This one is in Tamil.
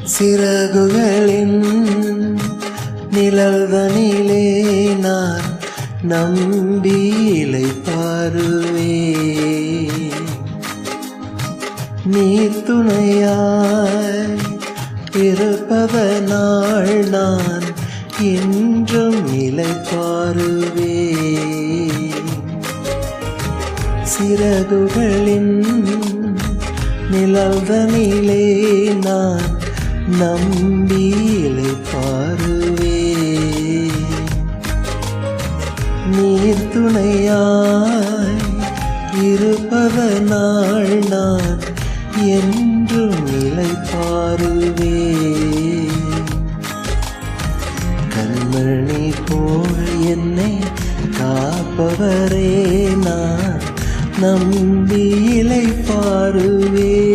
சிறகுகளின் நிழல்தனிலே நான் நம்பி இளைப்பாறுவே. நீ துணையாய் இருப்பதனால் நான் என்றும் இளைப்பாறுவே. சிறகுகளின் நிழல்தனிலே நான் நம்பி இளைப்பாறுவே. நீர் துணையாய் இருப்பதனால் நான் என்றும் இளைப்பாறுவே. கண்மணி போல் என்னை காப்பவரே நான் நம்பி இளைப்பாறுவே.